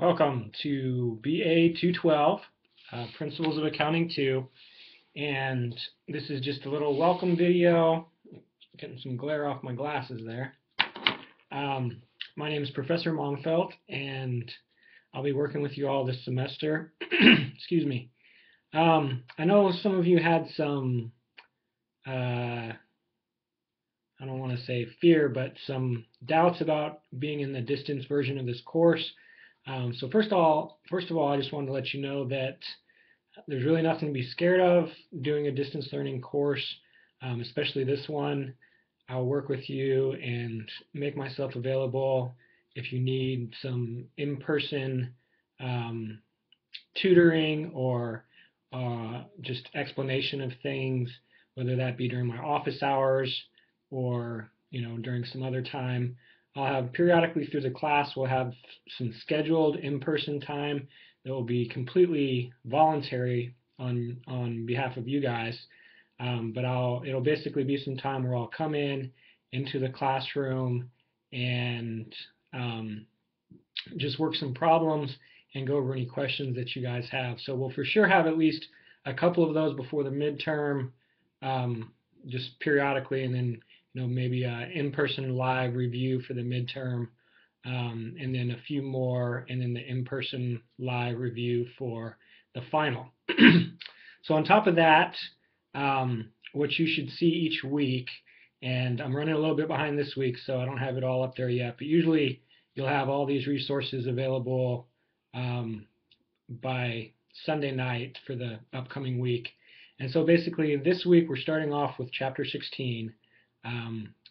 Welcome to BA 212, Principles of Accounting 2, and this is just a little welcome video. Getting some glare off my glasses there. My name is Professor Mongfelt, and I'll be working with you all this semester. Excuse me. I know some of you had some, I don't want to say fear, but some doubts about being in the distance version of this course. So first of all, I just wanted to let you know that there's really nothing to be scared of doing a distance learning course, especially this one. I'll work with you and make myself available if you need some in-person tutoring or just explanation of things, whether that be during my office hours or during some other time. I'll have periodically through the class, we'll have some scheduled in-person time that will be completely voluntary on behalf of you guys. But it'll basically be some time where I'll come into the classroom and just work some problems and go over any questions that you guys have. So we'll for sure have at least a couple of those before the midterm, just periodically, and then maybe an in-person live review for the midterm, and then a few more, and then the in-person live review for the final. So on top of that, what you should see each week, and I'm running a little bit behind this week, so I don't have it all up there yet, but usually you'll have all these resources available by Sunday night for the upcoming week. And so basically this week we're starting off with chapter 16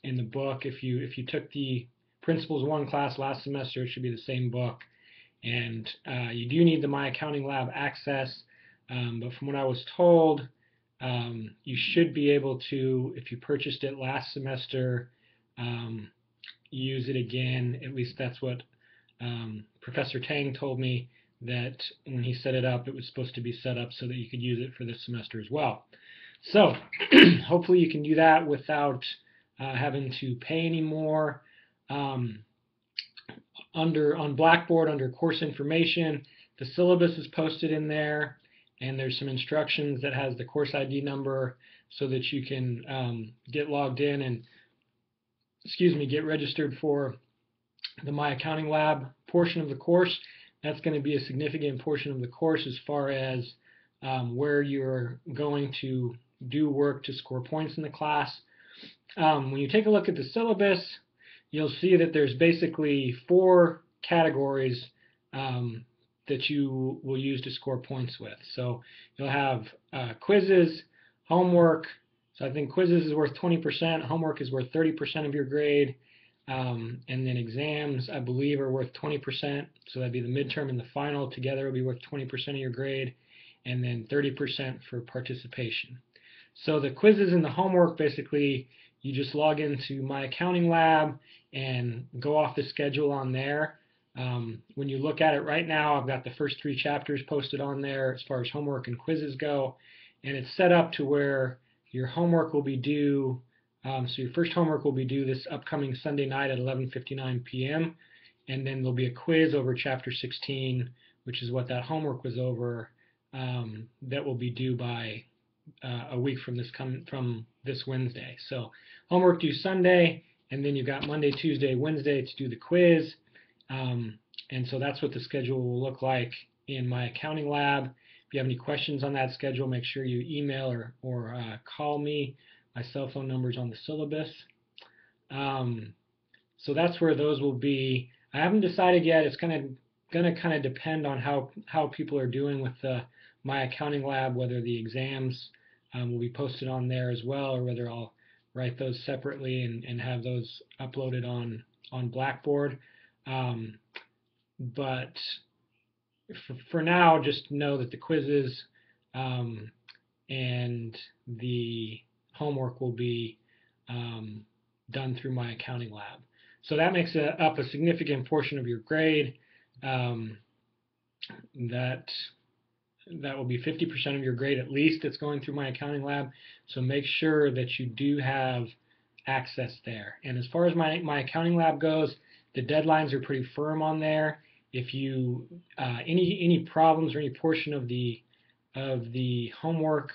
in the book. If you took the Principles 1 class last semester, it should be the same book. And you do need the My Accounting Lab access, but from what I was told, you should be able to, if you purchased it last semester, use it again. At least that's what Professor Tang told me, that when he set it up, it was supposed to be set up so that you could use it for this semester as well. So hopefully you can do that without having to pay any more. On Blackboard, under course information, the syllabus is posted in there, and there's some instructions that has the course ID number so that you can get logged in and, get registered for the My Accounting Lab portion of the course. That's going to be a significant portion of the course as far as where you're going to do work to score points in the class. When you take a look at the syllabus, you'll see that there's basically 4 categories that you will use to score points with. So you'll have quizzes, homework. So I think quizzes is worth 20%, homework is worth 30% of your grade, and then exams, I believe, are worth 20%. So that'd be the midterm and the final together will be worth 20% of your grade, and then 30% for participation. So the quizzes and the homework, basically, you just log into My Accounting Lab and go off the schedule on there. When you look at it right now, I've got the first 3 chapters posted on there as far as homework and quizzes go, and it's set up to where your homework will be due. So your first homework will be due this upcoming Sunday night at 11:59 p.m. and then there'll be a quiz over chapter 16, which is what that homework was over, that will be due by a week from this Wednesday. So homework due Sunday, and then you've got Monday, Tuesday, Wednesday to do the quiz. And so that's what the schedule will look like in My Accounting Lab. If you have any questions on that schedule, make sure you email or call me. My cell phone number is on the syllabus. So that's where those will be. I haven't decided yet. It's going to kind of depend on how people are doing with the My Accounting Lab, whether the exams will be posted on there as well, or whether I'll write those separately and have those uploaded on Blackboard. But for now, just know that the quizzes and the homework will be done through My Accounting Lab. So that makes up a significant portion of your grade. That will be 50% of your grade at least that's going through My Accounting Lab. So make sure that you do have access there. And as far as My Accounting Lab goes, the deadlines are pretty firm on there. if you any problems or any portion of the homework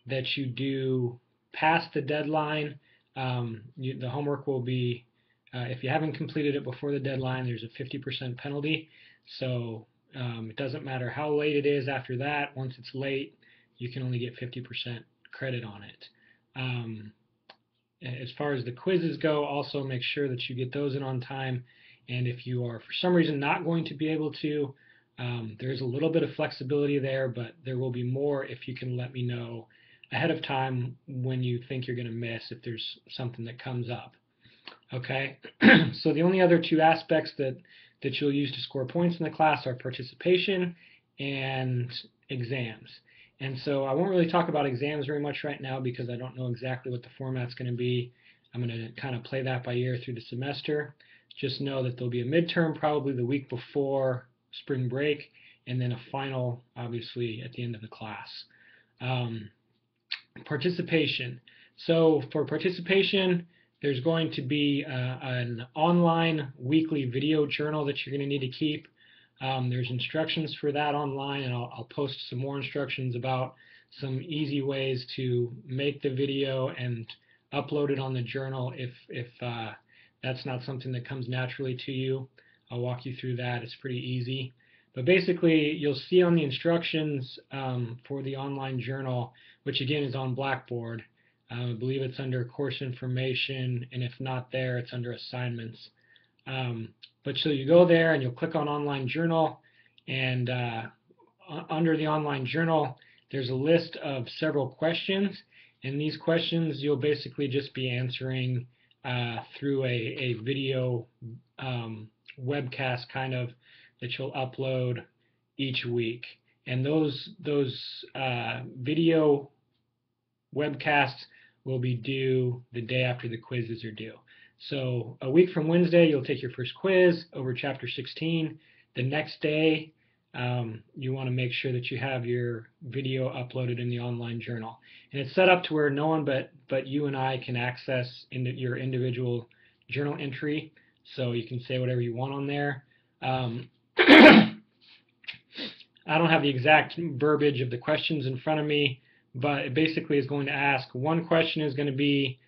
that you do past the deadline, the homework will be, if you haven't completed it before the deadline, there's a 50% penalty. So it doesn't matter how late it is after that. Once it's late, you can only get 50% credit on it. As far as the quizzes go, also make sure that you get those in on time. And if you are for some reason not going to be able to, there's a little bit of flexibility there, but there will be more if you can let me know ahead of time when you think you're going to miss, if there's something that comes up. Okay, so the only other two aspects that you'll use to score points in the class are participation and exams. And so I won't really talk about exams very much right now because I don't know exactly what the format's going to be. I'm going to kind of play that by ear through the semester. Just know that there'll be a midterm probably the week before spring break, and then a final, obviously, at the end of the class. Participation. So for participation, there's going to be an online weekly video journal that you're going to need to keep. There's instructions for that online, and I'll post some more instructions about some easy ways to make the video and upload it on the journal if that's not something that comes naturally to you. I'll walk you through that. It's pretty easy. But basically, you'll see on the instructions for the online journal, which again is on Blackboard. I believe it's under course information, and if not there, it's under assignments. But so you go there and you'll click on online journal, and under the online journal, there's a list of several questions, and these questions you'll basically just be answering through a video webcast kind of that you'll upload each week. And those video webcasts will be due the day after the quizzes are due. So a week from Wednesday, you'll take your first quiz over Chapter 16. The next day, you want to make sure that you have your video uploaded in the online journal. And it's set up to where no one but you and I can access your individual journal entry, so you can say whatever you want on there. I don't have the exact verbiage of the questions in front of me, but it basically is going to ask, one question is going to be,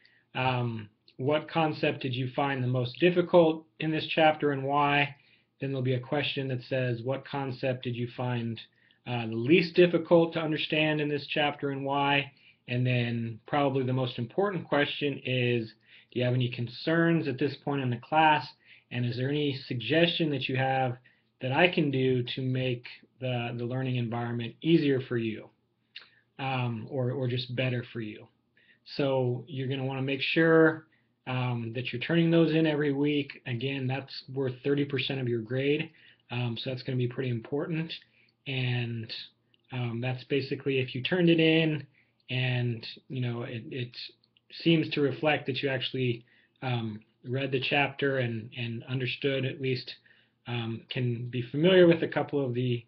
what concept did you find the most difficult in this chapter and why? Then there'll be a question that says, what concept did you find the least difficult to understand in this chapter and why? And then probably the most important question is, do you have any concerns at this point in the class? And is there any suggestion that you have that I can do to make the learning environment easier for you, or just better for you? So you're going to want to make sure that you're turning those in every week. Again, that's worth 30% of your grade, so that's going to be pretty important. And that's basically, if you turned it in and it seems to reflect that you actually read the chapter and understood, at least can be familiar with a couple of the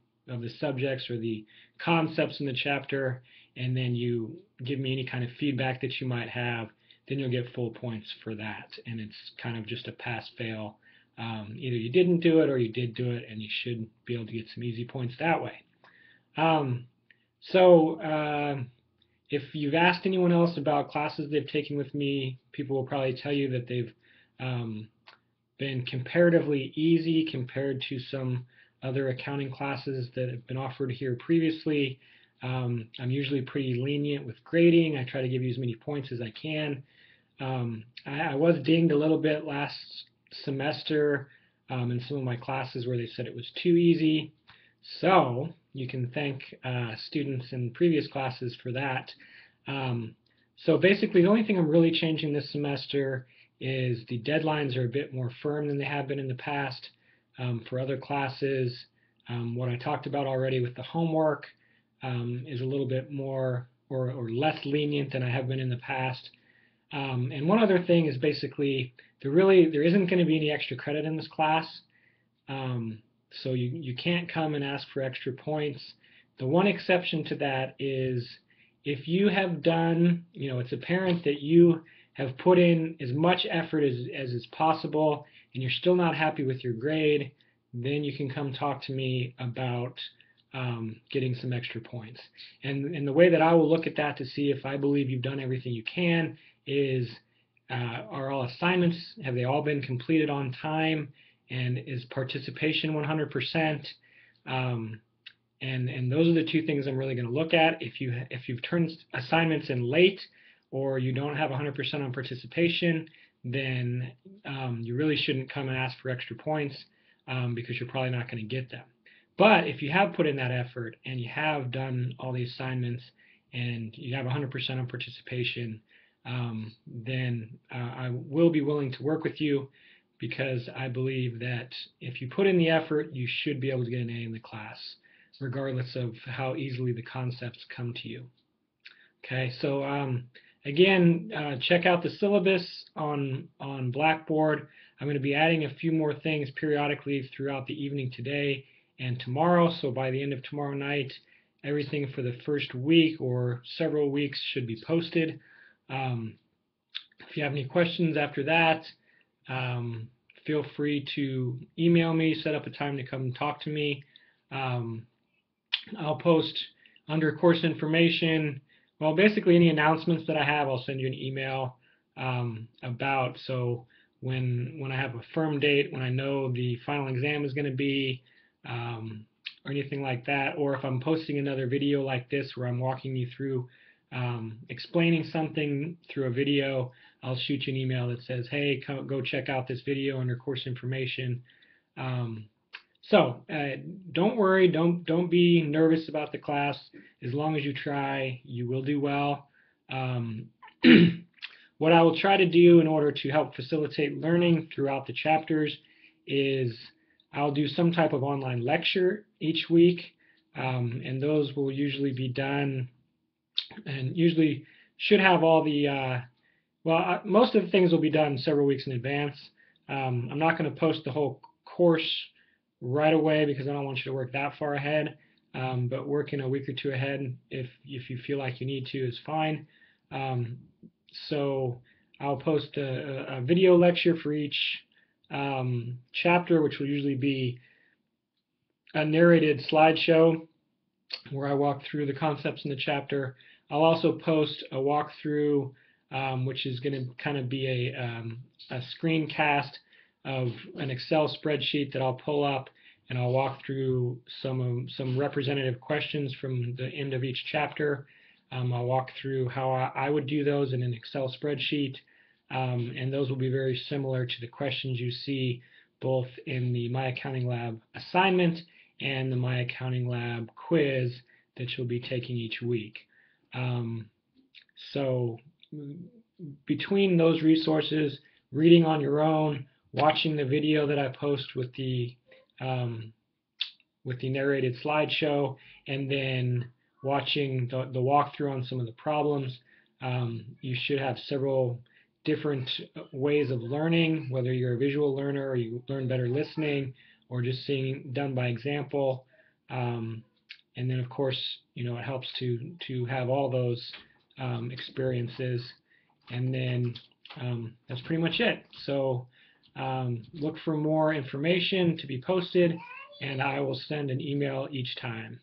subjects or the concepts in the chapter, and then you give me any kind of feedback that you might have, then you'll get full points for that. And it's kind of just a pass-fail. Either you didn't do it or you did do it, and you should be able to get some easy points that way. If you've asked anyone else about classes they've taken with me, people will probably tell you that they've been comparatively easy compared to some other accounting classes that have been offered here previously. I'm usually pretty lenient with grading. I try to give you as many points as I can. I was dinged a little bit last semester in some of my classes where they said it was too easy. So you can thank students in previous classes for that. So basically the only thing I'm really changing this semester is the deadlines are a bit more firm than they have been in the past. For other classes, what I talked about already with the homework is a little bit more or less lenient than I have been in the past. And one other thing is basically there isn't going to be any extra credit in this class. So you can't come and ask for extra points. The one exception to that is if you have done, it's apparent that you have put in as much effort as is possible and you're still not happy with your grade, then you can come talk to me about getting some extra points. And the way that I will look at that to see if I believe you've done everything you can is, are all assignments, have they all been completed on time, and is participation 100%? And those are the two things I'm really going to look at. If you've turned assignments in late, or you don't have 100% on participation, then you really shouldn't come and ask for extra points, because you're probably not going to get them. But if you have put in that effort and you have done all the assignments and you have 100% on participation, then I will be willing to work with you, because I believe that if you put in the effort, you should be able to get an A in the class, regardless of how easily the concepts come to you. Okay, so again, check out the syllabus on Blackboard. I'm going to be adding a few more things periodically throughout the evening today and tomorrow, so by the end of tomorrow night, everything for the first week or several weeks should be posted. If you have any questions after that, feel free to email me, set up a time to come and talk to me. I'll post under course information, well, basically any announcements that I have, I'll send you an email about. So when I have a firm date, when I know the final exam is going to be, or anything like that, or if I'm posting another video like this where I'm walking you through explaining something through a video, I'll shoot you an email that says, hey, go check out this video under course information. So don't worry, don't be nervous about the class. As long as you try, you will do well. What I will try to do in order to help facilitate learning throughout the chapters is I'll do some type of online lecture each week, and those will usually be done, and usually should have all the, most of the things will be done several weeks in advance. I'm not going to post the whole course right away because I don't want you to work that far ahead, but working a week or two ahead if you feel like you need to is fine. So I'll post a video lecture for each chapter, which will usually be a narrated slideshow where I walk through the concepts in the chapter. I'll also post a walkthrough, which is going to kind of be a screencast of an Excel spreadsheet that I'll pull up, and I'll walk through some representative questions from the end of each chapter. I'll walk through how I would do those in an Excel spreadsheet, and those will be very similar to the questions you see both in the My Accounting Lab assignment and the My Accounting Lab quiz that you'll be taking each week. So between those resources, reading on your own, watching the video that I post with the narrated slideshow, and then watching the walkthrough on some of the problems, you should have several different ways of learning, whether you're a visual learner or you learn better listening or just seeing done by example. And then, of course, it helps to have all those experiences. And then that's pretty much it. So look for more information to be posted, and I will send an email each time.